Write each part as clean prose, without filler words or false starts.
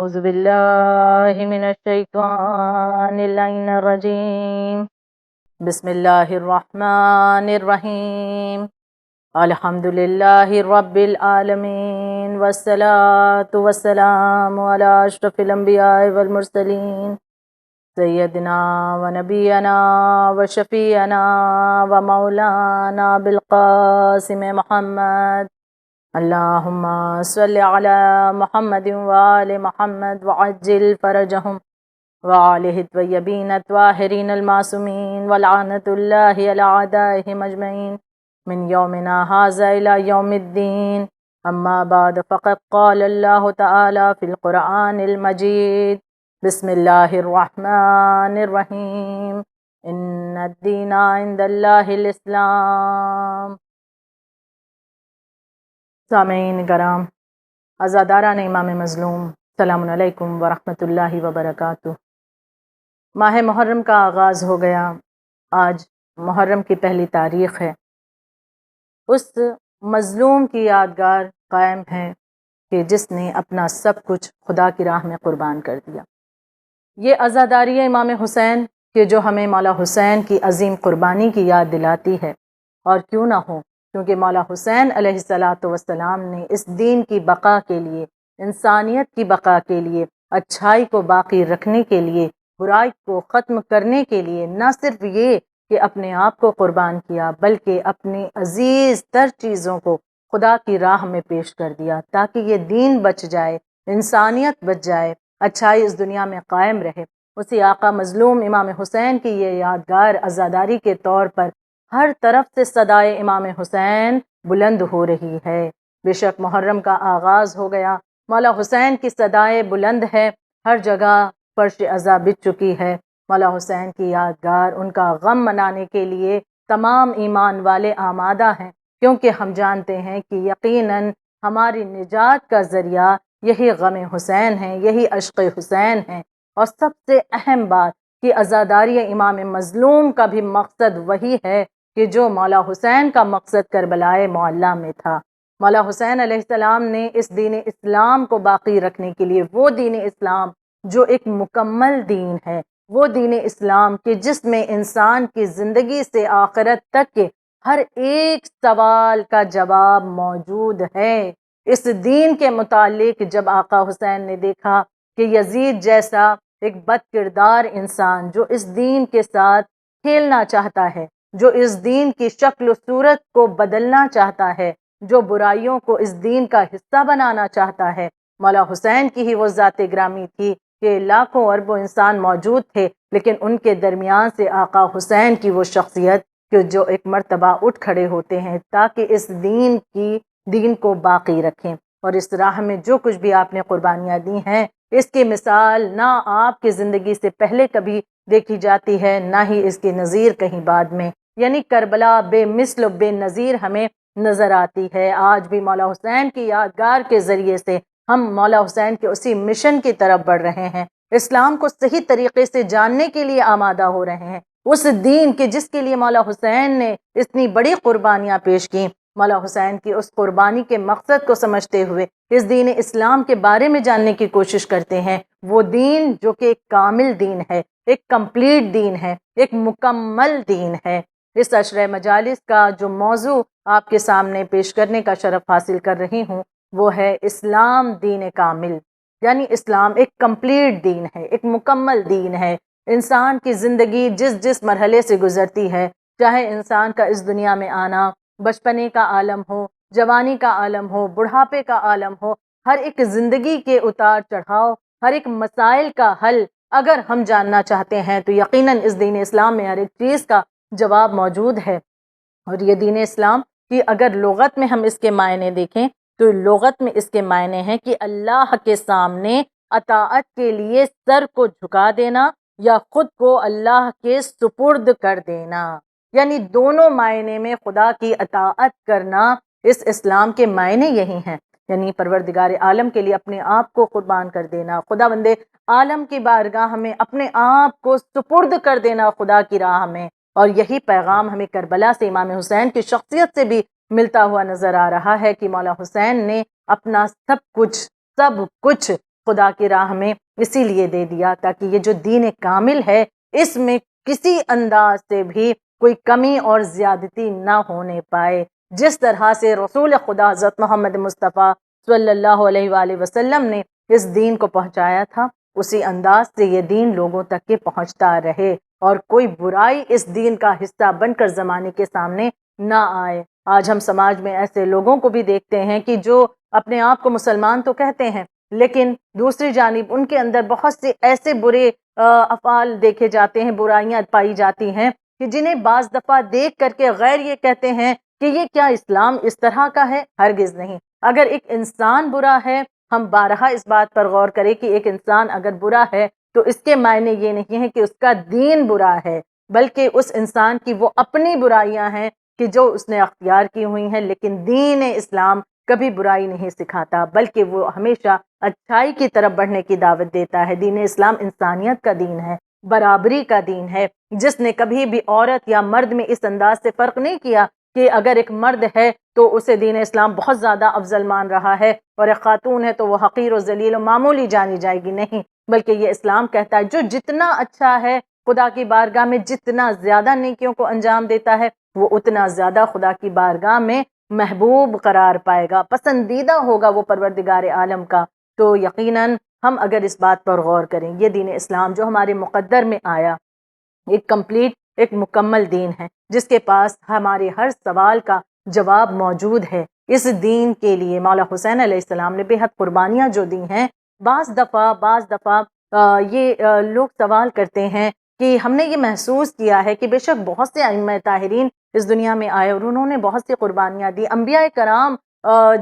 أعوذ بالله من الشيطان اللعين الرجيم بسم الله الرحمن الرحيم الحمد لله رب العالمين والصلاة والسلام على أشرف الأنبياء والمرسلين سيدنا ونبينا وشفيعنا ومولانا بالقاسم محمد اللهم صل على محمد وآل محمد وعجل فرجهم وآله الطيبين الطاهرين المعصومين ولعنة الله على أعدائهم أجمعين من يومنا هذا إلى يوم الدين. أما بعد فقد قال الله تعالى في القرآن المجيد بسم الله الرحمن الرحيم إن الدين عند الله الإسلام. سامعین کرام، عزاداران امام مظلوم، السلام علیکم ورحمۃ اللہ وبرکاتہ۔ ماہ محرم کا آغاز ہو گیا۔ آج محرم کی پہلی تاریخ ہے۔ اس مظلوم کی یادگار قائم ہے کہ جس نے اپنا سب کچھ خدا کی راہ میں قربان کر دیا۔ یہ عزاداری امام حسین کہ جو ہمیں مولا حسین کی عظیم قربانی کی یاد دلاتی ہے، اور کیوں نہ ہو، کیونکہ مولا حسین علیہ السلام نے اس دین کی بقا کے لیے، انسانیت کی بقا کے لیے، اچھائی کو باقی رکھنے کے لیے، برائی کو ختم کرنے کے لیے نہ صرف یہ کہ اپنے آپ کو قربان کیا، بلکہ اپنی عزیز تر چیزوں کو خدا کی راہ میں پیش کر دیا تاکہ یہ دین بچ جائے، انسانیت بچ جائے، اچھائی اس دنیا میں قائم رہے۔ اسی آقا مظلوم امام حسین کی یہ یادگار عزاداری کے طور پر ہر طرف سے صدائے امام حسین بلند ہو رہی ہے۔ بے شک محرم کا آغاز ہو گیا، مولا حسین کی صدائے بلند ہے، ہر جگہ فرش عزا بچ چکی ہے۔ مولا حسین کی یادگار، ان کا غم منانے کے لیے تمام ایمان والے آمادہ ہیں، کیونکہ ہم جانتے ہیں کہ یقیناً ہماری نجات کا ذریعہ یہی غم حسین ہے، یہی عشق حسین ہے۔ اور سب سے اہم بات کہ عزاداری امام مظلوم کا بھی مقصد وہی ہے کہ جو مولا حسین کا مقصد کربلائے معلیٰ میں تھا۔ مولا حسین علیہ السلام نے اس دین اسلام کو باقی رکھنے کے لیے، وہ دین اسلام جو ایک مکمل دین ہے، وہ دین اسلام کہ جس میں انسان کی زندگی سے آخرت تک کے ہر ایک سوال کا جواب موجود ہے۔ اس دین کے متعلق جب آقا حسین نے دیکھا کہ یزید جیسا ایک بد کردار انسان جو اس دین کے ساتھ کھیلنا چاہتا ہے، جو اس دین کی شکل و صورت کو بدلنا چاہتا ہے، جو برائیوں کو اس دین کا حصہ بنانا چاہتا ہے، مولا حسین کی ہی وہ ذات گرامی تھی کہ لاکھوں اربوں انسان موجود تھے، لیکن ان کے درمیان سے آقا حسین کی وہ شخصیت کہ جو ایک مرتبہ اٹھ کھڑے ہوتے ہیں تاکہ اس دین کو باقی رکھیں۔ اور اس راہ میں جو کچھ بھی آپ نے قربانیاں دی ہیں، اس کی مثال نہ آپ کی زندگی سے پہلے کبھی دیکھی جاتی ہے، نہ ہی اس کی نظیر کہیں بعد میں، یعنی کربلا بے مثل و بے نظیر ہمیں نظر آتی ہے۔ آج بھی مولا حسین کی یادگار کے ذریعے سے ہم مولا حسین کے اسی مشن کی طرف بڑھ رہے ہیں، اسلام کو صحیح طریقے سے جاننے کے لیے آمادہ ہو رہے ہیں، اس دین کے جس کے لیے مولا حسین نے اتنی بڑی قربانیاں پیش کی۔ مولا حسین کی اس قربانی کے مقصد کو سمجھتے ہوئے اس دین اسلام کے بارے میں جاننے کی کوشش کرتے ہیں، وہ دین جو کہ ایک کامل دین ہے، ایک کمپلیٹ دین ہے، ایک مکمل دین ہے۔ اس عشرہ مجالس کا جو موضوع آپ کے سامنے پیش کرنے کا شرف حاصل کر رہی ہوں وہ ہے اسلام دین کامل، یعنی اسلام ایک کمپلیٹ دین ہے، ایک مکمل دین ہے۔ انسان کی زندگی جس مرحلے سے گزرتی ہے، چاہے انسان کا اس دنیا میں آنا بچپنے کا عالم ہو، جوانی کا عالم ہو، بڑھاپے کا عالم ہو، ہر ایک زندگی کے اتار چڑھاؤ، ہر ایک مسائل کا حل اگر ہم جاننا چاہتے ہیں تو یقیناً اس دین اسلام میں ہر ایک چیز کا جواب موجود ہے۔ اور یہ دین اسلام کی اگر لغت میں ہم اس کے معنی دیکھیں تو لغت میں اس کے معنی ہیں کہ اللہ کے سامنے اطاعت کے لیے سر کو جھکا دینا یا خود کو اللہ کے سپرد کر دینا، یعنی دونوں معنی میں خدا کی اطاعت کرنا اس اسلام کے معنی یہی ہیں، یعنی پروردگار عالم کے لیے اپنے آپ کو قربان کر دینا، خدا بندے عالم کی بارگاہ میں اپنے آپ کو سپرد کر دینا خدا کی راہ میں۔ اور یہی پیغام ہمیں کربلا سے امام حسین کی شخصیت سے بھی ملتا ہوا نظر آ رہا ہے کہ مولا حسین نے اپنا سب کچھ خدا کی راہ میں اسی لیے دے دیا تاکہ یہ جو دین کامل ہے اس میں کسی انداز سے بھی کوئی کمی اور زیادتی نہ ہونے پائے۔ جس طرح سے رسول خدا حضرت محمد مصطفیٰ صلی اللہ علیہ وآلہ وسلم نے اس دین کو پہنچایا تھا، اسی انداز سے یہ دین لوگوں تک کے پہنچتا رہے اور کوئی برائی اس دین کا حصہ بن کر زمانے کے سامنے نہ آئے۔ آج ہم سماج میں ایسے لوگوں کو بھی دیکھتے ہیں کہ جو اپنے آپ کو مسلمان تو کہتے ہیں لیکن دوسری جانب ان کے اندر بہت سے ایسے برے افعال دیکھے جاتے ہیں، برائیاں پائی جاتی ہیں کہ جنہیں بعض دفعہ دیکھ کر کے غیر یہ کہتے ہیں کہ یہ کیا اسلام اس طرح کا ہے؟ ہرگز نہیں۔ اگر ایک انسان برا ہے، ہم بارہا اس بات پر غور کریں کہ ایک انسان اگر برا ہے تو اس کے معنی یہ نہیں ہے کہ اس کا دین برا ہے، بلکہ اس انسان کی وہ اپنی برائیاں ہیں کہ جو اس نے اختیار کی ہوئی ہیں، لیکن دین اسلام کبھی برائی نہیں سکھاتا بلکہ وہ ہمیشہ اچھائی کی طرف بڑھنے کی دعوت دیتا ہے۔ دین اسلام انسانیت کا دین ہے، برابری کا دین ہے، جس نے کبھی بھی عورت یا مرد میں اس انداز سے فرق نہیں کیا کہ اگر ایک مرد ہے تو اسے دین اسلام بہت زیادہ افضل مان رہا ہے اور ایک خاتون ہے تو وہ حقیر و ذلیل و معمولی جانی جائے گی، نہیں، بلکہ یہ اسلام کہتا ہے جو جتنا اچھا ہے خدا کی بارگاہ میں، جتنا زیادہ نیکیوں کو انجام دیتا ہے وہ اتنا زیادہ خدا کی بارگاہ میں محبوب قرار پائے گا، پسندیدہ ہوگا وہ پروردگار عالم کا۔ تو یقیناً ہم اگر اس بات پر غور کریں، یہ دین اسلام جو ہمارے مقدر میں آیا ایک کمپلیٹ، ایک مکمل دین ہے جس کے پاس ہمارے ہر سوال کا جواب موجود ہے۔ اس دین کے لیے مولا حسین علیہ السلام نے بے حد قربانیاں جو دی ہیں، بعض دفعہ یہ لوگ سوال کرتے ہیں کہ ہم نے یہ محسوس کیا ہے کہ بے شک بہت سے ائمہ طاہرین اس دنیا میں آئے اور انہوں نے بہت سی قربانیاں دی، انبیاء کرام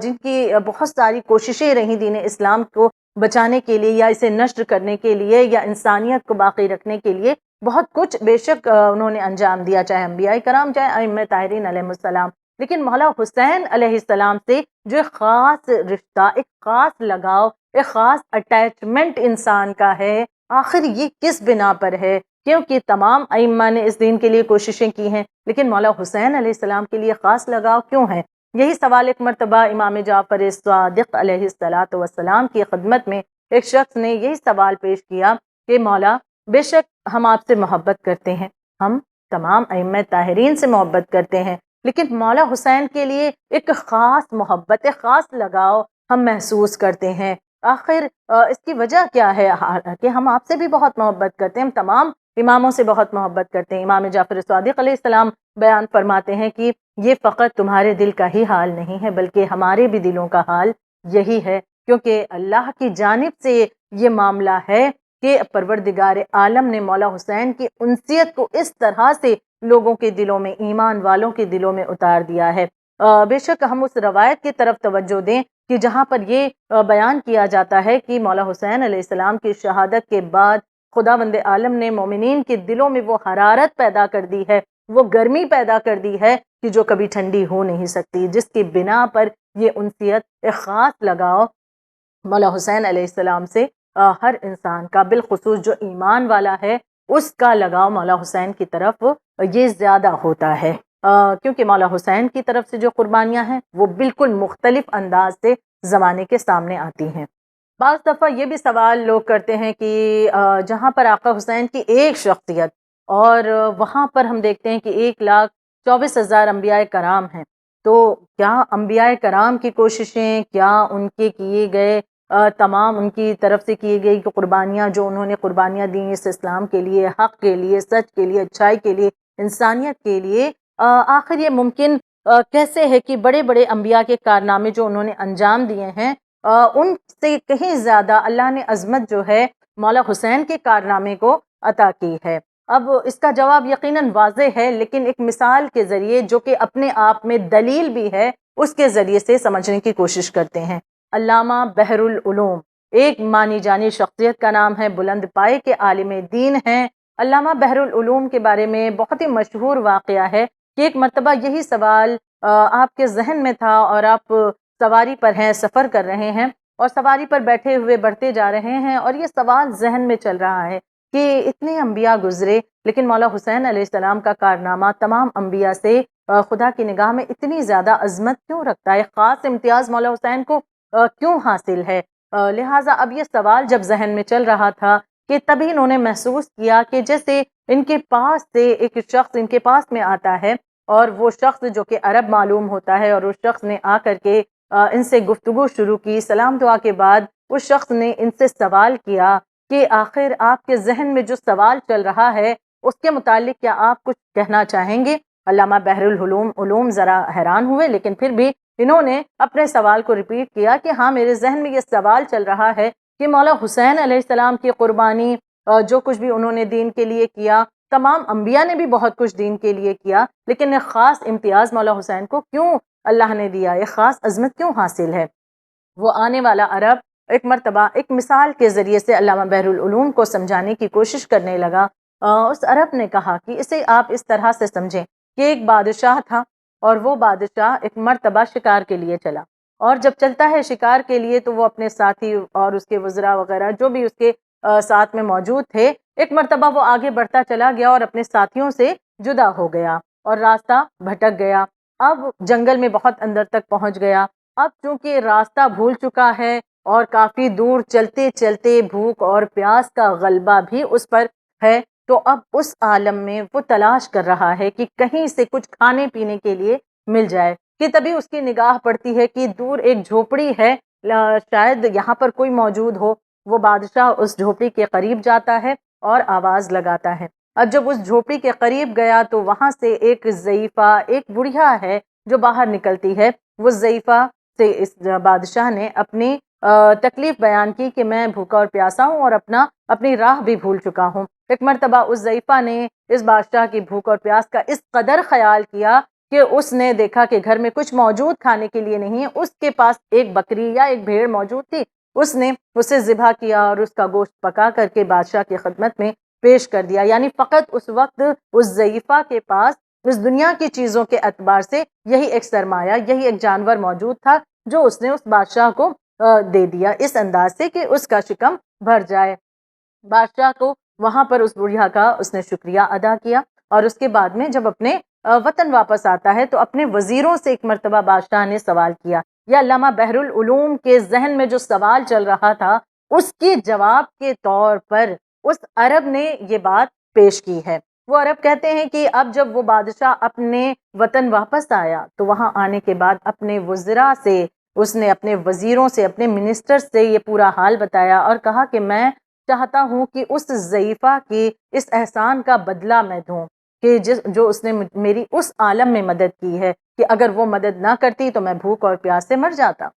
جن کی بہت ساری کوششیں رہیں دین اسلام کو بچانے کے لیے یا اسے نشر کرنے کے لیے یا انسانیت کو باقی رکھنے کے لیے بہت کچھ بے شک انہوں نے انجام دیا، چاہے انبیاء کرام چاہے ائمہ طاہرین علیہ السلام، لیکن مولا حسین علیہ السلام سے جو ایک خاص رشتہ، ایک خاص لگاؤ، ایک خاص اٹیچمنٹ انسان کا ہے، آخر یہ کس بنا پر ہے؟ کیونکہ تمام ائمہ نے اس دین کے لیے کوششیں کی ہیں لیکن مولا حسین علیہ السلام کے لیے خاص لگاؤ کیوں ہے؟ یہی سوال ایک مرتبہ امام جعفر صادق علیہ السلام کی خدمت میں ایک شخص نے یہی سوال پیش کیا کہ مولا بے شک ہم آپ سے محبت کرتے ہیں، ہم تمام ائمہ طاہرین سے محبت کرتے ہیں، لیکن مولا حسین کے لیے ایک خاص محبت، ایک خاص لگاؤ ہم محسوس کرتے ہیں، آخر اس کی وجہ کیا ہے؟ کہ ہم آپ سے بھی بہت محبت کرتے ہیں، ہم تمام اماموں سے بہت محبت کرتے ہیں۔ امام جعفر صادق علیہ السلام بیان فرماتے ہیں کہ یہ فقط تمہارے دل کا ہی حال نہیں ہے بلکہ ہمارے بھی دلوں کا حال یہی ہے، کیونکہ اللہ کی جانب سے یہ معاملہ ہے کہ پروردگار عالم نے مولا حسین کی انسیت کو اس طرح سے لوگوں کے دلوں میں، ایمان والوں کے دلوں میں اتار دیا ہے۔ بے شک ہم اس روایت کی طرف توجہ دیں کہ جہاں پر یہ بیان کیا جاتا ہے کہ مولا حسین علیہ السلام کی شہادت کے بعد خداوند عالم نے مومنین کے دلوں میں وہ حرارت پیدا کر دی ہے، وہ گرمی پیدا کر دی ہے کہ جو کبھی ٹھنڈی ہو نہیں سکتی، جس کی بنا پر یہ انسیت، ایک خاص لگاؤ مولا حسین علیہ السلام سے ہر انسان کا، بالخصوص جو ایمان والا ہے اس کا لگاؤ مولا حسین کی طرف یہ زیادہ ہوتا ہے، کیونکہ مولا حسین کی طرف سے جو قربانیاں ہیں وہ بالکل مختلف انداز سے زمانے کے سامنے آتی ہیں۔ بعض دفعہ یہ بھی سوال لوگ کرتے ہیں کہ جہاں پر آقا حسین کی ایک شخصیت اور وہاں پر ہم دیکھتے ہیں کہ 1,24,000 انبیاء کرام ہیں، تو کیا انبیاء کرام کی کوششیں، کیا ان کے کیے گئے تمام ان کی طرف سے کی گئی قربانیاں، جو انہوں نے قربانیاں دیں اس اسلام کے لیے، حق کے لیے، سچ کے لیے، اچھائی کے لیے، انسانیت کے لیے، آخر یہ ممکن کیسے ہے کہ بڑے بڑے انبیاء کے کارنامے جو انہوں نے انجام دیے ہیں ان سے کہیں زیادہ اللہ نے عظمت جو ہے مولا حسین کے کارنامے کو عطا کی ہے؟ اب اس کا جواب یقیناً واضح ہے، لیکن ایک مثال کے ذریعے جو کہ اپنے آپ میں دلیل بھی ہے اس کے ذریعے سے سمجھنے کی کوشش کرتے ہیں۔ علامہ بحر العلوم ایک مانی جانی شخصیت کا نام ہے، بلند پائے کے عالم دین ہیں۔ علامہ بحر العلوم کے بارے میں بہت ہی مشہور واقعہ ہے کہ ایک مرتبہ یہی سوال آپ کے ذہن میں تھا اور آپ سواری پر ہیں، سفر کر رہے ہیں اور سواری پر بیٹھے ہوئے بڑھتے جا رہے ہیں اور یہ سوال ذہن میں چل رہا ہے کہ اتنے انبیاء گزرے لیکن مولا حسین علیہ السلام کا کارنامہ تمام انبیاء سے خدا کی نگاہ میں اتنی زیادہ عظمت کیوں رکھتا ہے؟ خاص امتیاز مولا حسین کو کیوں حاصل ہے؟ لہٰذا اب یہ سوال جب ذہن میں چل رہا تھا کہ تبھی انہوں نے محسوس کیا کہ جیسے ان کے پاس سے ایک شخص ان کے پاس میں آتا ہے، اور وہ شخص جو کہ عرب معلوم ہوتا ہے، اور اس شخص نے آ کر کے ان سے گفتگو شروع کی. سلام دعا کے بعد اس شخص نے ان سے سوال کیا کہ آخر آپ کے ذہن میں جو سوال چل رہا ہے اس کے متعلق کیا آپ کچھ کہنا چاہیں گے؟ علامہ بحر العلوم ذرا حیران ہوئے، لیکن پھر بھی انہوں نے اپنے سوال کو ریپیٹ کیا کہ ہاں، میرے ذہن میں یہ سوال چل رہا ہے کہ مولا حسین علیہ السلام کی قربانی، جو کچھ بھی انہوں نے دین کے لیے کیا، تمام انبیاء نے بھی بہت کچھ دین کے لیے کیا، لیکن ایک خاص امتیاز مولا حسین کو کیوں اللہ نے دیا، ایک خاص عظمت کیوں حاصل ہے؟ وہ آنے والا عرب ایک مرتبہ ایک مثال کے ذریعے سے علامہ بحر العلوم کو سمجھانے کی کوشش کرنے لگا. اس عرب نے کہا کہ اسے آپ اس طرح سے سمجھیں کہ ایک بادشاہ تھا، اور وہ بادشاہ ایک مرتبہ شکار کے لیے چلا، اور جب چلتا ہے شکار کے لیے تو وہ اپنے ساتھی اور اس کے وزراء وغیرہ جو بھی اس کے ساتھ میں موجود تھے، ایک مرتبہ وہ آگے بڑھتا چلا گیا اور اپنے ساتھیوں سے جدا ہو گیا اور راستہ بھٹک گیا. اب جنگل میں بہت اندر تک پہنچ گیا. اب چونکہ راستہ بھول چکا ہے اور کافی دور چلتے چلتے بھوک اور پیاس کا غلبہ بھی اس پر ہے، تو اب اس عالم میں وہ تلاش کر رہا ہے کہ کہیں سے کچھ کھانے پینے کے لیے مل جائے، کہ تبھی اس کی نگاہ پڑتی ہے کہ دور ایک جھوپڑی ہے، شاید یہاں پر کوئی موجود ہو. وہ بادشاہ اس جھوپڑی کے قریب جاتا ہے اور آواز لگاتا ہے. اب جب اس جھوپڑی کے قریب گیا تو وہاں سے ایک ضعیفہ، ایک بڑھیا ہے جو باہر نکلتی ہے. وہ ضعیفہ سے اس بادشاہ نے اپنی تکلیف بیان کی کہ میں بھوکا اور پیاسا ہوں اور اپنی راہ بھی بھول چکا ہوں. ایک مرتبہ اس ضعیفہ نے اس بادشاہ کی بھوک اور پیاس کا اس قدر خیال کیا کہ اس نے دیکھا کہ گھر میں کچھ موجود کھانے کے لیے نہیں ہے. اس کے پاس ایک بکری یا ایک بھیڑ موجود تھی. اس نے اسے ذبح کیا اور اس کا گوشت پکا کر کے بادشاہ کی خدمت میں پیش کر دیا. یعنی فقط اس وقت اس ضعیفہ کے پاس اس دنیا کی چیزوں کے اعتبار سے یہی ایک سرمایہ، یہی ایک جانور موجود تھا جو اس نے اس بادشاہ کو دے دیا، اس انداز سے کہ اس کا شکم بھر جائے. بادشاہ کو وہاں پر اس بڑھیا کا اس نے شکریہ ادا کیا، اور اس کے بعد میں جب اپنے وطن واپس آتا ہے تو اپنے وزیروں سے ایک مرتبہ بادشاہ نے سوال کیا. یا علامہ بحر العلوم کے ذہن میں جو سوال چل رہا تھا اس کے جواب کے طور پر اس عرب نے یہ بات پیش کی ہے. وہ عرب کہتے ہیں کہ اب جب وہ بادشاہ اپنے وطن واپس آیا تو وہاں آنے کے بعد اپنے وزراء سے، اس نے اپنے وزیروں سے، اپنے منسٹر سے یہ پورا حال بتایا اور کہا کہ میں چاہتا ہوں کہ اس ضعیفہ کی اس احسان کا بدلہ میں دوں کہ جو اس نے میری اس عالم میں مدد کی ہے، کہ اگر وہ مدد نہ کرتی تو میں بھوک اور پیاس سے مر جاتا.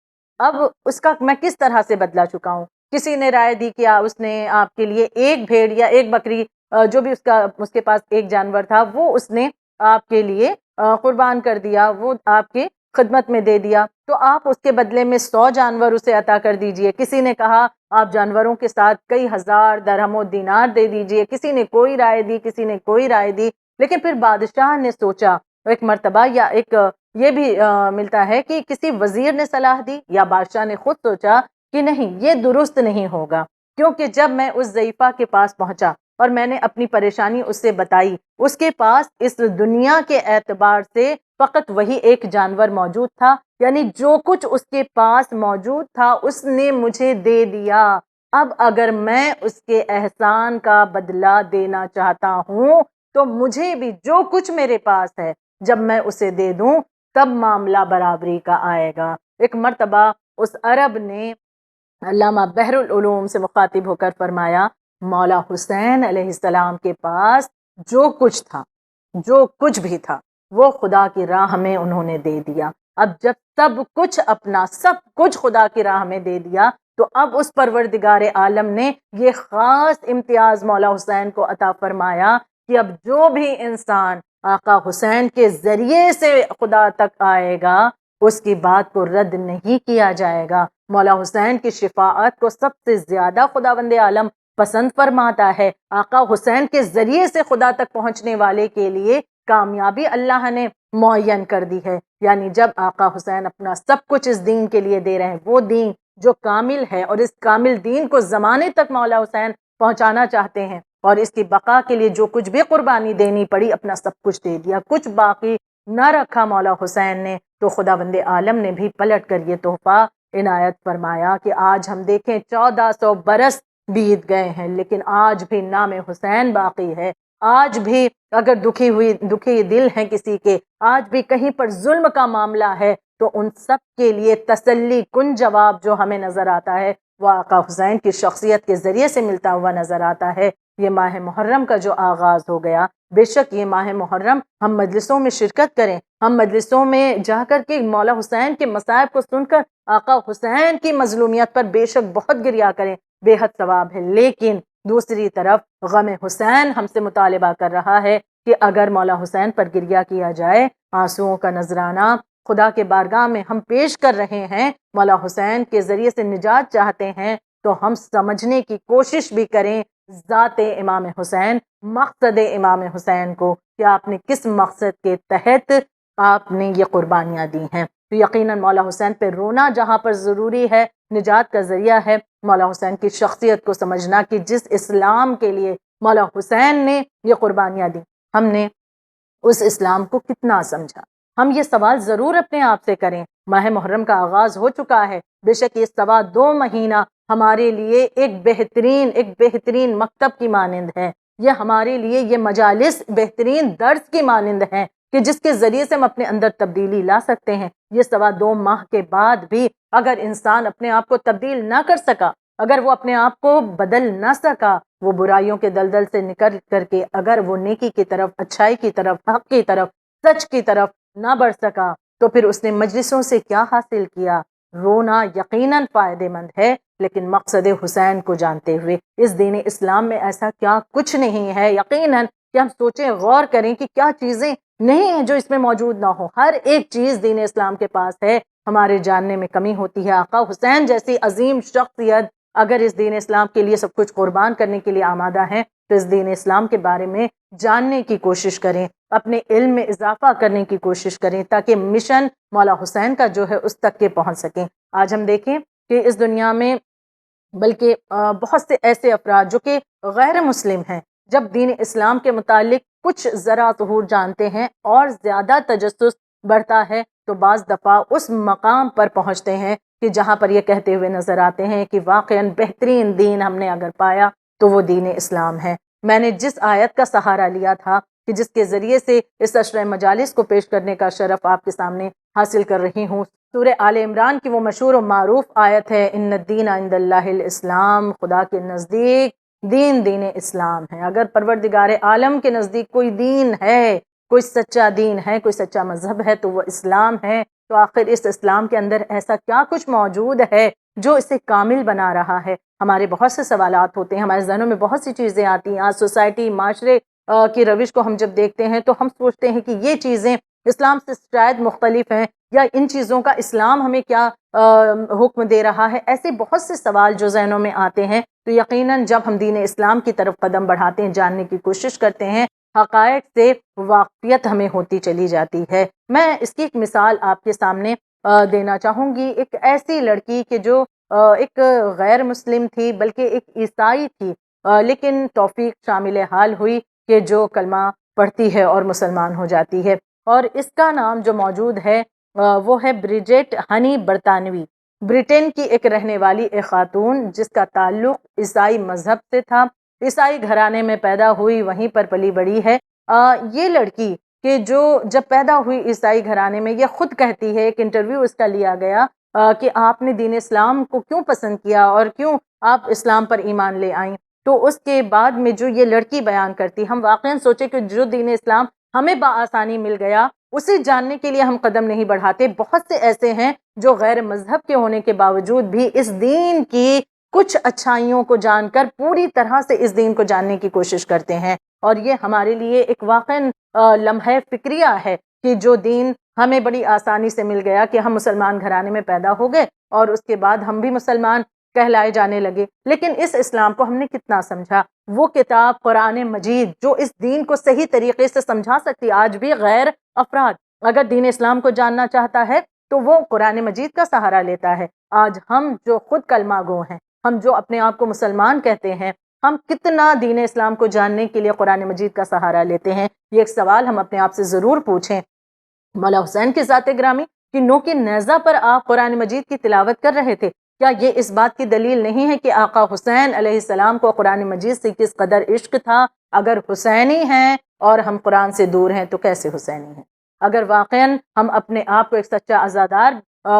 اب اس کا میں کس طرح سے بدلہ چکا ہوں؟ کسی نے رائے دی کہ اس نے آپ کے لیے ایک بھیڑ یا ایک بکری، جو بھی اس کے پاس ایک جانور تھا، وہ اس نے آپ کے لیے قربان کر دیا، وہ آپ کے خدمت میں دے دیا، تو آپ اس کے بدلے میں 100 جانور اسے عطا کر دیجئے. کسی نے کہا آپ جانوروں کے ساتھ کئی ہزار درہم و دینار دے دیجئے. کسی نے کوئی رائے دی، کسی نے کوئی رائے دی. لیکن پھر بادشاہ نے سوچا ایک مرتبہ، یا ایک یہ بھی ملتا ہے کہ کسی وزیر نے صلاح دی یا بادشاہ نے خود سوچا کہ نہیں، یہ درست نہیں ہوگا، کیونکہ جب میں اس ضعیفہ کے پاس پہنچا اور میں نے اپنی پریشانی اس سے بتائی، اس کے پاس اس دنیا کے اعتبار سے فقط وہی ایک جانور موجود تھا، یعنی جو کچھ اس کے پاس موجود تھا اس نے مجھے دے دیا. اب اگر میں اس کے احسان کا بدلہ دینا چاہتا ہوں تو مجھے بھی جو کچھ میرے پاس ہے جب میں اسے دے دوں تب معاملہ برابری کا آئے گا. ایک مرتبہ اس عرب نے علامہ بحر العلوم سے مخاطب ہو کر فرمایا، مولا حسین علیہ السلام کے پاس جو کچھ تھا، جو کچھ بھی تھا، وہ خدا کی راہ میں انہوں نے دے دیا. اب جب سب کچھ خدا کی راہ میں دے دیا تو اب اس پروردگار عالم نے یہ خاص امتیاز مولا حسین کو عطا فرمایا کہ اب جو بھی انسان آقا حسین کے ذریعے سے خدا تک آئے گا اس کی بات کو رد نہیں کیا جائے گا. مولا حسین کی شفاعت کو سب سے زیادہ خداوند عالم پسند فرماتا ہے. آقا حسین کے ذریعے سے خدا تک پہنچنے والے کے لیے کامیابی اللہ نے معین کر دی ہے. یعنی جب آقا حسین اپنا سب کچھ اس دین کے لیے دے رہے ہیں، وہ دین جو کامل ہے، اور اس کامل دین کو زمانے تک مولا حسین پہنچانا چاہتے ہیں، اور اس کی بقا کے لیے جو کچھ بھی قربانی دینی پڑی اپنا سب کچھ دے دیا، کچھ باقی نہ رکھا مولا حسین نے. تو خداوند عالم نے بھی پلٹ کر یہ تحفہ عنایت فرمایا کہ آج ہم دیکھیں 1400 برس بیت گئے ہیں لیکن آج بھی نام حسین باقی ہے. آج بھی اگر دکھی دل ہیں کسی کے، آج بھی کہیں پر ظلم کا معاملہ ہے، تو ان سب کے لیے تسلی کن جواب جو ہمیں نظر آتا ہے وہ آقا حسین کی شخصیت کے ذریعے سے ملتا ہوا نظر آتا ہے. یہ ماہ محرم کا جو آغاز ہو گیا، بے شک یہ ماہ محرم ہم مجلسوں میں شرکت کریں، ہم مجلسوں میں جا کر کے مولا حسین کے مصائب کو سن کر آقا حسین کی مظلومیت پر بے شک بہت گریہ کریں، بے حد ثواب ہے. لیکن دوسری طرف غم حسین ہم سے مطالبہ کر رہا ہے کہ اگر مولا حسین پر گریہ کیا جائے، آنسوؤں کا نذرانہ خدا کے بارگاہ میں ہم پیش کر رہے ہیں، مولا حسین کے ذریعے سے نجات چاہتے ہیں، تو ہم سمجھنے کی کوشش بھی کریں ذات امام حسین، مقصد امام حسین کو، کہ آپ نے کس مقصد کے تحت آپ نے یہ قربانیاں دی ہیں. تو یقیناً مولا حسین پہ رونا جہاں پر ضروری ہے، نجات کا ذریعہ ہے، مولا حسین کی شخصیت کو سمجھنا کہ جس اسلام کے لیے مولا حسین نے یہ قربانیاں دی، ہم نے اس اسلام کو کتنا سمجھا. ہم یہ سوال ضرور اپنے آپ سے کریں. ماہ محرم کا آغاز ہو چکا ہے، بے شک یہ 2.25 مہینہ ہمارے لیے ایک بہترین مکتب کی مانند ہے. یہ ہمارے لیے یہ مجالس بہترین درس کی مانند ہیں کہ جس کے ذریعے سے ہم اپنے اندر تبدیلی لا سکتے ہیں. یہ 2.25 ماہ کے بعد بھی اگر انسان اپنے آپ کو تبدیل نہ کر سکا، اگر وہ اپنے آپ کو بدل نہ سکا، وہ برائیوں کے دلدل سے نکل کر کے اگر وہ نیکی کی طرف، اچھائی کی طرف، حق کی طرف، سچ کی طرف نہ بڑھ سکا، تو پھر اس نے مجلسوں سے کیا حاصل کیا؟ رونا یقیناً فائدہ مند ہے، لیکن مقصد حسین کو جانتے ہوئے اس دین اسلام میں ایسا کیا کچھ نہیں ہے یقیناً کہ ہم سوچیں، غور کریں کہ کیا چیزیں نہیں ہیں جو اس میں موجود نہ ہو. ہر ایک چیز دین اسلام کے پاس ہے، ہمارے جاننے میں کمی ہوتی ہے. آقا حسین جیسی عظیم شخصیت اگر اس دین اسلام کے لیے سب کچھ قربان کرنے کے لیے آمادہ ہیں، تو اس دین اسلام کے بارے میں جاننے کی کوشش کریں، اپنے علم میں اضافہ کرنے کی کوشش کریں، تاکہ مشن مولا حسین کا جو ہے اس تک کے پہنچ سکیں. آج ہم دیکھیں کہ اس دنیا میں بلکہ بہت سے ایسے افراد جو کہ غیر مسلم ہیں، جب دین اسلام کے متعلق کچھ ذرا ظہور جانتے ہیں اور زیادہ تجسس بڑھتا ہے، تو بعض دفعہ اس مقام پر پہنچتے ہیں کہ جہاں پر یہ کہتے ہوئے نظر آتے ہیں کہ واقعاً بہترین دین ہم نے اگر پایا تو وہ دین اسلام ہے. میں نے جس آیت کا سہارا لیا تھا کہ جس کے ذریعے سے اس عشرہ مجالس کو پیش کرنے کا شرف آپ کے سامنے حاصل کر رہی ہوں، سورہ آل عمران کی وہ مشہور و معروف آیت ہے، ان الدین عند اللہ الاسلام، خدا کے نزدیک دین اسلام ہے. اگر پروردگار عالم کے نزدیک کوئی دین ہے، کوئی سچا دین ہے، کوئی سچا مذہب ہے، تو وہ اسلام ہے. تو آخر اس اسلام کے اندر ایسا کیا کچھ موجود ہے جو اسے کامل بنا رہا ہے؟ ہمارے بہت سے سوالات ہوتے ہیں، ہمارے ذہنوں میں بہت سی چیزیں آتی ہیں. آج سوسائٹی، معاشرے کی روش کو ہم جب دیکھتے ہیں تو ہم سوچتے ہیں کہ یہ چیزیں اسلام سے شاید مختلف ہیں، یا ان چیزوں کا اسلام ہمیں کیا حکم دے رہا ہے. ایسے بہت سے سوال جو ذہنوں میں آتے ہیں، تو یقیناً جب ہم دین اسلام کی طرف قدم بڑھاتے ہیں، جاننے کی کوشش کرتے ہیں، حقائق سے واقفیت ہمیں ہوتی چلی جاتی ہے. میں اس کی ایک مثال آپ کے سامنے دینا چاہوں گی. ایک ایسی لڑکی کہ جو ایک غیر مسلم تھی، بلکہ ایک عیسائی تھی، لیکن توفیق شامل حال ہوئی کہ جو کلمہ پڑھتی ہے اور مسلمان ہو جاتی ہے. اور اس کا نام جو موجود ہے وہ ہے بریجٹ ہنی برطانوی، برٹن کی ایک رہنے والی ایک خاتون جس کا تعلق عیسائی مذہب سے تھا. عیسائی گھرانے میں پیدا ہوئی، وہیں پر پلی بڑی ہے. یہ لڑکی کہ جو جب پیدا ہوئی عیسائی گھرانے میں، یہ خود کہتی ہے، ایک انٹرویو اس کا لیا گیا کہ آپ نے دین اسلام کو کیوں پسند کیا اور کیوں آپ اسلام پر ایمان لے آئیں. تو اس کے بعد میں جو یہ لڑکی بیان کرتی، ہم واقعاً سوچے کہ جو دین اسلام ہمیں بآسانی مل گیا، اسے جاننے کے لیے ہم قدم نہیں بڑھاتے. بہت سے ایسے ہیں جو غیر مذہب کے ہونے کے باوجود بھی اس دین کی کچھ اچھائیوں کو جان کر پوری طرح سے اس دین کو جاننے کی کوشش کرتے ہیں. اور یہ ہمارے لیے ایک واقعاً لمحہ فکریہ ہے کہ جو دین ہمیں بڑی آسانی سے مل گیا، کہ ہم مسلمان گھرانے میں پیدا ہو گئے اور اس کے بعد ہم بھی مسلمان کہلائے جانے لگے. لیکن اس اسلام کو ہم نے کتنا سمجھا؟ وہ کتاب قرآن مجید جو اس دین کو صحیح طریقے سے سمجھا سکتی، آج بھی غیر افراد اگر دین اسلام کو جاننا چاہتا ہے تو وہ قرآن مجید کا سہارا لیتا ہے. آج ہم جو خود کلمہ گو ہیں، ہم جو اپنے آپ کو مسلمان کہتے ہیں، ہم کتنا دین اسلام کو جاننے کے لیے قرآن مجید کا سہارا لیتے ہیں؟ یہ ایک سوال ہم اپنے آپ سے ضرور پوچھیں. مولا حسین کی ذات گرامی کہ نوک نیزہ پر آپ قرآن مجید کی تلاوت کر رہے تھے؟ کیا یہ اس بات کی دلیل نہیں ہے کہ آقا حسین علیہ السلام کو قرآن مجید سے کس قدر عشق تھا؟ اگر حسینی ہیں اور ہم قرآن سے دور ہیں تو کیسے حسینی ہیں؟ اگر واقعاً ہم اپنے آپ کو ایک سچا عزادار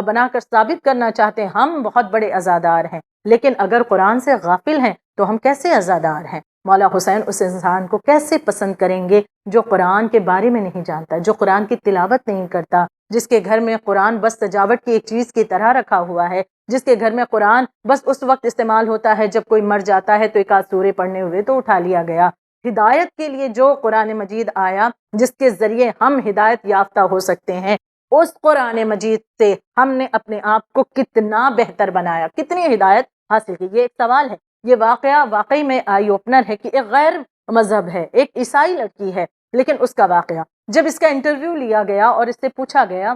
بنا کر ثابت کرنا چاہتے ہیں، ہم بہت بڑے عزادار ہیں، لیکن اگر قرآن سے غافل ہیں تو ہم کیسے عزادار ہیں؟ مولا حسین اس انسان کو کیسے پسند کریں گے جو قرآن کے بارے میں نہیں جانتا، جو قرآن کی تلاوت نہیں کرتا، جس کے گھر میں قرآن بس سجاوٹ کی ایک چیز کی طرح رکھا ہوا ہے، جس کے گھر میں قرآن بس اس وقت استعمال ہوتا ہے جب کوئی مر جاتا ہے تو ایک آدھ سورے پڑھنے ہوئے تو اٹھا لیا گیا۔ ہدایت کے لیے جو قرآن مجید آیا، جس کے ذریعے ہم ہدایت یافتہ ہو سکتے ہیں، اس قرآن مجید سے ہم نے اپنے آپ کو کتنا بہتر بنایا، کتنی ہدایت حاصل کی؟ یہ ایک سوال ہے۔ یہ واقعہ واقعی میں آئی اوپنر ہے کہ ایک غیر مذہب ہے، ایک عیسائی لڑکی ہے، لیکن اس کا واقعہ جب اس کا انٹرویو لیا گیا اور اس سے پوچھا گیا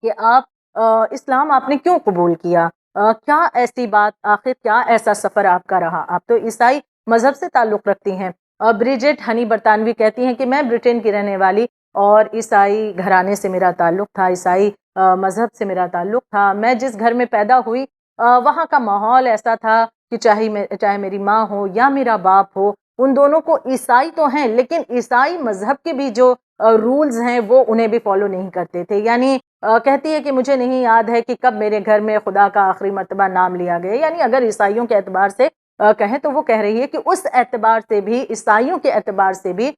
کہ آپ اسلام آپ نے کیوں قبول کیا، کیا ایسی بات، آخر کیا ایسا سفر آپ کا رہا، آپ تو عیسائی مذہب سے تعلق رکھتی ہیں۔ بریجٹ ہنی برطانوی کہتی ہیں کہ میں برٹن کی رہنے والی اور عیسائی گھرانے سے میرا تعلق تھا، عیسائی مذہب سے میرا تعلق تھا۔ میں جس گھر میں پیدا ہوئی وہاں کا ماحول ایسا تھا کہ چاہے میری ماں ہو یا میرا باپ ہو، ان دونوں کو عیسائی تو ہیں لیکن عیسائی مذہب کے بھی جو رولز ہیں وہ انہیں بھی فالو نہیں کرتے تھے۔ یعنی کہتی ہے کہ مجھے نہیں یاد ہے کہ کب میرے گھر میں خدا کا آخری مرتبہ نام لیا گیا۔ یعنی اگر عیسائیوں کے اعتبار سے کہیں تو وہ کہہ رہی ہے کہ اس اعتبار سے بھی، عیسائیوں کے اعتبار سے بھی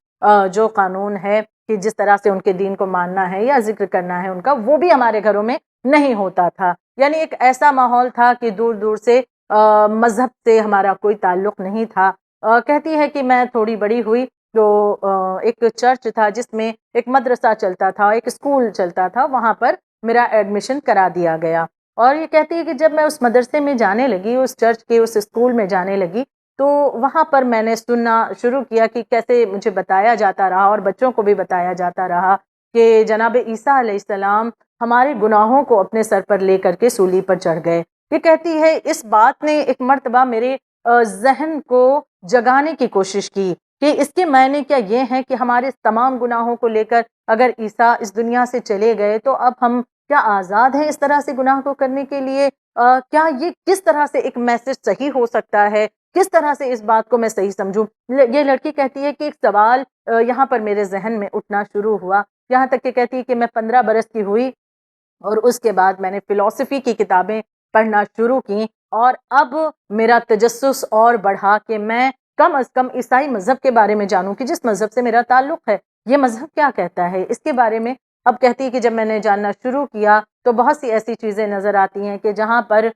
جو قانون ہے کہ جس طرح سے ان کے دین کو ماننا ہے یا ذکر کرنا ہے ان کا، وہ بھی ہمارے گھروں میں نہیں ہوتا تھا۔ یعنی ایک ایسا ماحول تھا کہ دور دور سے مذہب سے ہمارا کوئی تعلق نہیں تھا۔ کہتی ہے کہ میں تھوڑی بڑی ہوئی تو ایک چرچ تھا جس میں ایک مدرسہ چلتا تھا، ایک اسکول چلتا تھا، وہاں پر میرا ایڈمیشن کرا دیا گیا۔ اور یہ کہتی ہے کہ جب میں اس مدرسے میں جانے لگی، اس چرچ کے اس اسکول میں جانے لگی، تو وہاں پر میں نے سننا شروع کیا کہ کیسے مجھے بتایا جاتا رہا اور بچوں کو بھی بتایا جاتا رہا کہ جناب عیسیٰ علیہ السلام ہمارے گناہوں کو اپنے سر پر لے کر کے سولی پر چڑھ گئے۔ یہ کہتی ہے اس بات نے ایک مرتبہ میرے ذہن کو جگانے کی کوشش کی کہ اس کے معنی کیا یہ ہیں کہ ہمارے تمام گناہوں کو لے کر اگر عیسیٰ اس دنیا سے چلے گئے تو اب ہم کیا آزاد ہیں اس طرح سے گناہ کو کرنے کے لیے؟ کیا یہ کس طرح سے ایک میسج صحیح ہو سکتا ہے؟ کس طرح سے اس بات کو میں صحیح سمجھوں؟ یہ لڑکی کہتی ہے کہ ایک سوال یہاں پر میرے ذہن میں اٹھنا شروع ہوا، یہاں تک کہ کہتی ہے کہ میں 15 برس کی ہوئی اور اس کے بعد میں نے فلسفی کی کتابیں پڑھنا شروع کی، اور اب میرا تجسس اور بڑھا کہ میں کم از کم عیسائی مذہب کے بارے میں جانوں کہ جس مذہب سے میرا تعلق ہے، یہ مذہب کیا کہتا ہے اس کے بارے میں۔ اب کہتی ہے کہ جب میں نے جاننا شروع کیا تو بہت سی ایسی چیزیں نظر آتی ہیں کہ جہاں پر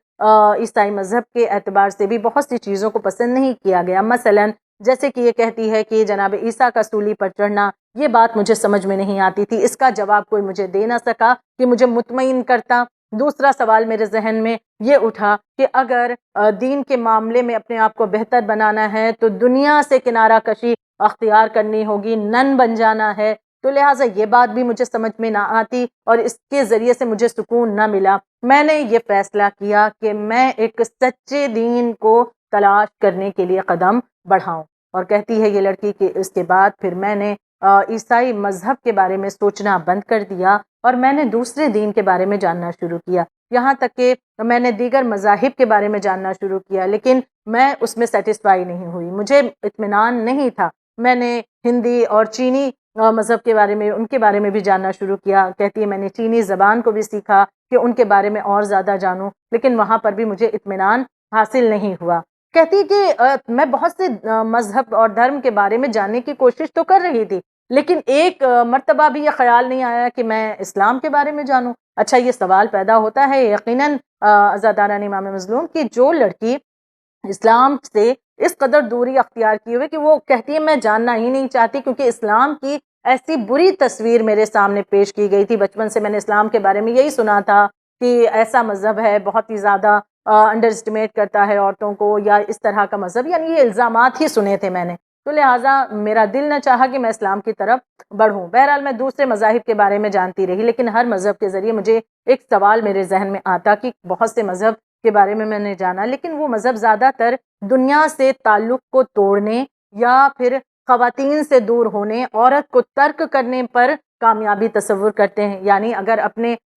عیسائی مذہب کے اعتبار سے بھی بہت سی چیزوں کو پسند نہیں کیا گیا۔ مثلاً جیسے کہ یہ کہتی ہے کہ جناب عیسیٰ کا سولی پر چڑھنا، یہ بات مجھے سمجھ میں نہیں آتی تھی، اس کا جواب کوئی مجھے دے نہ سکا کہ مجھے مطمئن کرتا۔ دوسرا سوال میرے ذہن میں یہ اٹھا کہ اگر دین کے معاملے میں اپنے آپ کو بہتر بنانا ہے تو دنیا سے کنارہ کشی اختیار کرنی ہوگی، نن بن جانا ہے، تو لہٰذا یہ بات بھی مجھے سمجھ میں نہ آتی اور اس کے ذریعے سے مجھے سکون نہ ملا۔ میں نے یہ فیصلہ کیا کہ میں ایک سچے دین کو تلاش کرنے کے لیے قدم بڑھاؤں۔ اور کہتی ہے یہ لڑکی کہ اس کے بعد پھر میں نے عیسائی مذہب کے بارے میں سوچنا بند کر دیا اور میں نے دوسرے دین کے بارے میں جاننا شروع کیا، یہاں تک کہ میں نے دیگر مذاہب کے بارے میں جاننا شروع کیا، لیکن میں اس میں سیٹسفائی نہیں ہوئی، مجھے اطمینان نہیں تھا۔ میں نے ہندی اور چینی مذہب کے بارے میں، ان کے بارے میں بھی جاننا شروع کیا۔ کہتی ہے میں نے چینی زبان کو بھی سیکھا کہ ان کے بارے میں اور زیادہ جانوں، لیکن وہاں پر بھی مجھے اطمینان حاصل نہیں ہوا۔ کہتی ہے کہ میں بہت سے مذہب اور دھرم کے بارے میں جاننے کی کوشش تو کر رہی تھی، لیکن ایک مرتبہ بھی یہ خیال نہیں آیا کہ میں اسلام کے بارے میں جانوں۔ اچھا، یہ سوال پیدا ہوتا ہے یقیناً عزاداران امام مظلوم کی جو لڑکی اسلام سے اس قدر دوری اختیار کی ہوئے کہ وہ کہتی ہے میں جاننا ہی نہیں چاہتی، کیونکہ اسلام کی ایسی بری تصویر میرے سامنے پیش کی گئی تھی۔ بچپن سے میں نے اسلام کے بارے میں یہی سنا تھا کہ ایسا مذہب ہے، بہت ہی زیادہ انڈر اسٹیمیٹ کرتا ہے عورتوں کو، یا اس طرح کا مذہب، یعنی یہ الزامات ہی سنے تھے میں نے، تو لہٰذا میرا دل نہ چاہا کہ میں اسلام کی طرف بڑھوں۔ بہرحال میں دوسرے مذاہب کے بارے میں جانتی رہی، لیکن ہر مذہب کے ذریعے مجھے ایک سوال میرے ذہن میں آتا کہ بہت سے مذہب کے بارے میں نے جانا، لیکن وہ مذہب زیادہ تر دنیا سے تعلق کو توڑنے یا پھر خواتین سے دور ہونے، عورت کو ترک کرنے پر کامیابی تصور کرتے ہیں۔ یعنی اگر اپنے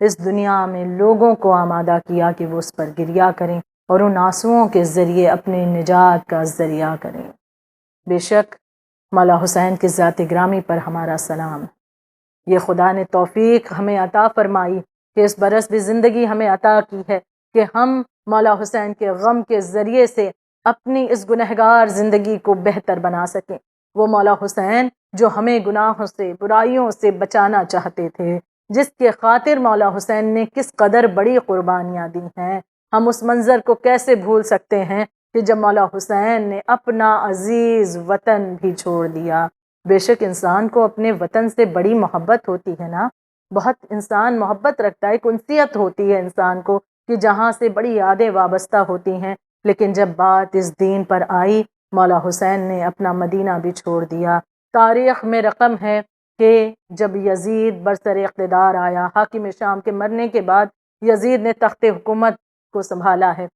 اس دنیا میں لوگوں کو آمادہ کیا کہ وہ اس پر گریا کریں اور ان آنسوؤں کے ذریعے اپنی نجات کا ذریعہ کریں۔ بے شک مولا حسین کی ذات گرامی پر ہمارا سلام ہے۔ یہ خدا نے توفیق ہمیں عطا فرمائی کہ اس برس بھی زندگی ہمیں عطا کی ہے کہ ہم مولا حسین کے غم کے ذریعے سے اپنی اس گنہگار زندگی کو بہتر بنا سکیں۔ وہ مولا حسین جو ہمیں گناہوں سے، برائیوں سے بچانا چاہتے تھے، جس کے خاطر مولا حسین نے کس قدر بڑی قربانیاں دی ہیں، ہم اس منظر کو کیسے بھول سکتے ہیں کہ جب مولا حسین نے اپنا عزیز وطن بھی چھوڑ دیا۔ بے شک انسان کو اپنے وطن سے بڑی محبت ہوتی ہے نا، بہت انسان محبت رکھتا ہے، ایک انسیت ہوتی ہے انسان کو کہ جہاں سے بڑی یادیں وابستہ ہوتی ہیں، لیکن جب بات اس دین پر آئی مولا حسین نے اپنا مدینہ بھی چھوڑ دیا۔ تاریخ میں رقم ہے کہ جب یزید برسر اقتدار آیا، حاکم شام کے مرنے کے بعد یزید نے تخت حکومت کو سنبھالا ہے،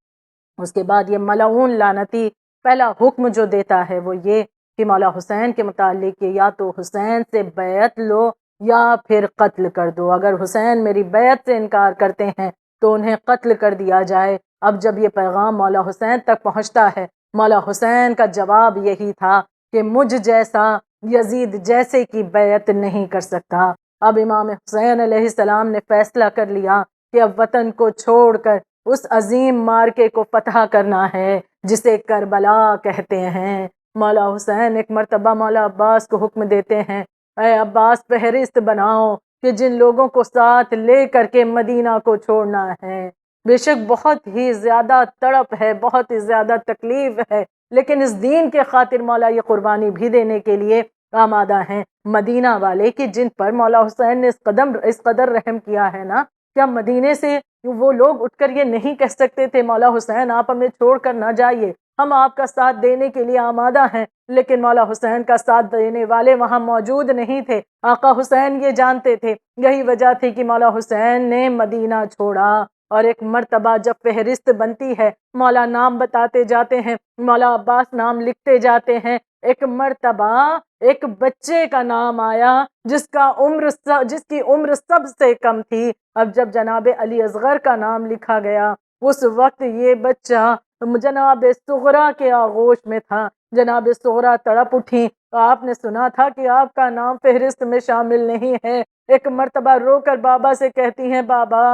اس کے بعد یہ ملعون لعنتی پہلا حکم جو دیتا ہے وہ یہ کہ مولا حسین کے متعلق کہ یا تو حسین سے بیعت لو یا پھر قتل کر دو، اگر حسین میری بیعت سے انکار کرتے ہیں تو انہیں قتل کر دیا جائے۔ اب جب یہ پیغام مولا حسین تک پہنچتا ہے، مولا حسین کا جواب یہی تھا کہ مجھ جیسا یزید جیسے کی بیعت نہیں کر سکتا۔ اب امام حسین علیہ السلام نے فیصلہ کر لیا کہ اب وطن کو چھوڑ کر اس عظیم مارکے کو فتح کرنا ہے جسے کربلا کہتے ہیں۔ مولا حسین ایک مرتبہ مولا عباس کو حکم دیتے ہیں، اے عباس فہرست بناؤ کہ جن لوگوں کو ساتھ لے کر کے مدینہ کو چھوڑنا ہے۔ بے شک بہت ہی زیادہ تڑپ ہے، بہت ہی زیادہ تکلیف ہے، لیکن اس دین کے خاطر مولا یہ قربانی بھی دینے کے لیے آمادہ ہیں۔ مدینہ والے کہ جن پر مولا حسین نے اس قدر رحم کیا ہے نا، کیا مدینے سے وہ لوگ اٹھ کر یہ نہیں کہہ سکتے تھے مولا حسین آپ ہمیں چھوڑ کر نہ جائیے، ہم آپ کا ساتھ دینے کے لیے آمادہ ہیں؟ لیکن مولا حسین کا ساتھ دینے والے وہاں موجود نہیں تھے۔ آقا حسین یہ جانتے تھے، یہی وجہ تھی کہ مولا حسین نے مدینہ چھوڑا۔ اور ایک مرتبہ جب فہرست بنتی ہے، مولا نام بتاتے جاتے ہیں، مولا عباس نام لکھتے جاتے ہیں، ایک مرتبہ ایک بچے کا نام آیا جس کی عمر سب سے کم تھی۔ اب جب جناب علی اصغر کا نام لکھا گیا، اس وقت یہ بچہ جناب صغرا کے آغوش میں تھا۔ جناب صغرا تڑپ اٹھی، آپ نے سنا تھا کہ آپ کا نام فہرست میں شامل نہیں ہے۔ ایک مرتبہ رو کر بابا سے کہتی ہیں، بابا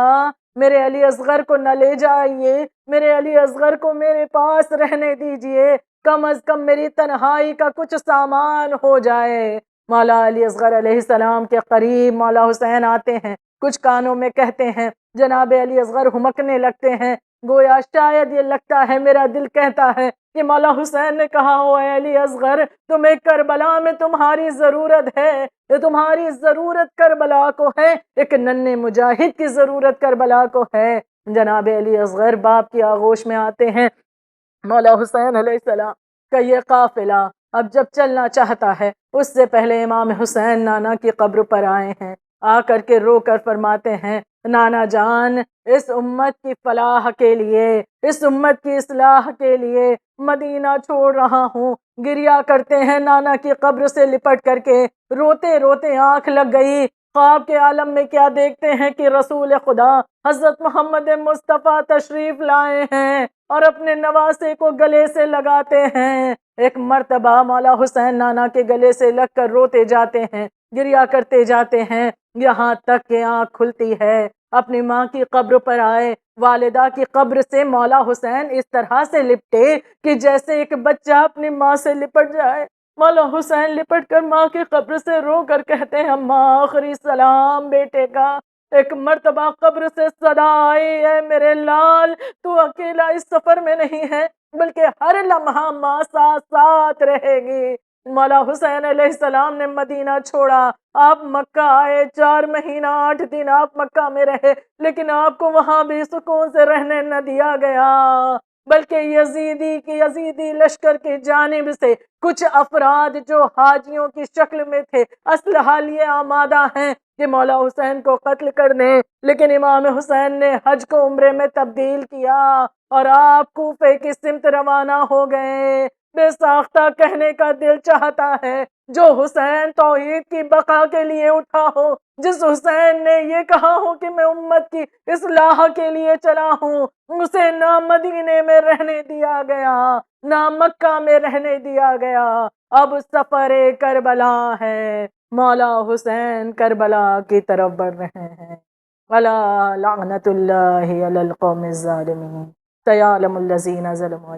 میرے علی اصغر کو نہ لے جائیے، میرے علی اصغر کو میرے پاس رہنے دیجئے، کم از کم میری تنہائی کا کچھ سامان ہو جائے۔ مولا علی اصغر علیہ السلام کے قریب مولا حسین آتے ہیں، کچھ کانوں میں کہتے ہیں، جناب علی اصغر ہمکنے لگتے ہیں، گویا شاید یہ لگتا ہے میرا دل کہتا ہے کہ مولا حسین نے کہا ہو اے علی اصغر تمہیں کربلا میں تمہاری ضرورت ہے، یہ تمہاری ضرورت کربلا کو ہے، ایک ننھے مجاہد کی ضرورت کربلا کو ہے۔ جناب علی اصغر باپ کی آغوش میں آتے ہیں۔ مولا حسین علیہ السلام کا یہ قافلہ اب جب چلنا چاہتا ہے، اس سے پہلے امام حسین نانا کی قبر پر آئے ہیں، آ کر کے رو کر فرماتے ہیں، نانا جان اس امت کی فلاح کے لیے، اس امت کی اصلاح کے لیے مدینہ چھوڑ رہا ہوں۔ گریا کرتے ہیں، نانا کی قبر سے لپٹ کر کے روتے روتے آنکھ لگ گئی۔ خواب کے عالم میں کیا دیکھتے ہیں کہ رسول خدا حضرت محمد مصطفیٰ تشریف لائے ہیں اور اپنے نواسے کو گلے سے لگاتے ہیں۔ ایک مرتبہ مولا حسین نانا کے گلے سے لگ کر روتے جاتے ہیں، گریا کرتے جاتے ہیں، یہاں تک کہ آنکھ کھلتی ہے۔ اپنی ماں کی قبر پر آئے، والدہ کی قبر سے مولا حسین اس طرح سے لپٹے کہ جیسے ایک بچہ اپنی ماں سے لپٹ جائے۔ مولا حسین لپٹ کر ماں کی قبر سے رو کر کہتے ہیں، اماں آخری سلام بیٹے کا۔ ایک مرتبہ قبر سے صدا آئی، اے میرے لال تو اکیلا اس سفر میں نہیں ہے بلکہ ہر لمحہ ماں ساتھ ساتھ رہے گی۔ مولا حسین علیہ السلام نے مدینہ چھوڑا، آپ مکہ آئے، 4 مہینہ 8 دن آپ مکہ میں رہے، لیکن آپ کو وہاں بھی سکون سے رہنے نہ دیا گیا، بلکہ یزیدی لشکر کی جانب سے کچھ افراد جو حاجیوں کی شکل میں تھے، اسلحہ لیے آمادہ ہیں کہ مولا حسین کو قتل کر دیں، لیکن امام حسین نے حج کو عمرے میں تبدیل کیا اور آپ کوفے کی سمت روانہ ہو گئے۔ بے ساختہ کہنے کا دل چاہتا ہے، جو حسین توحید کی بقا کے لیے اٹھا ہو، جس حسین نے یہ کہا ہو کہ میں امت کی اصلاح کے لیے چلا ہوں، اسے نہ مدینے میں رہنے دیا گیا نہ مکہ میں رہنے دیا گیا۔ اب سفر کربلا ہے، مولا حسین کربلا کی طرف بڑھ رہے ہیں۔ الا لعنت اللہ علی القوم الظالمین، سیعلم الذین ظلموا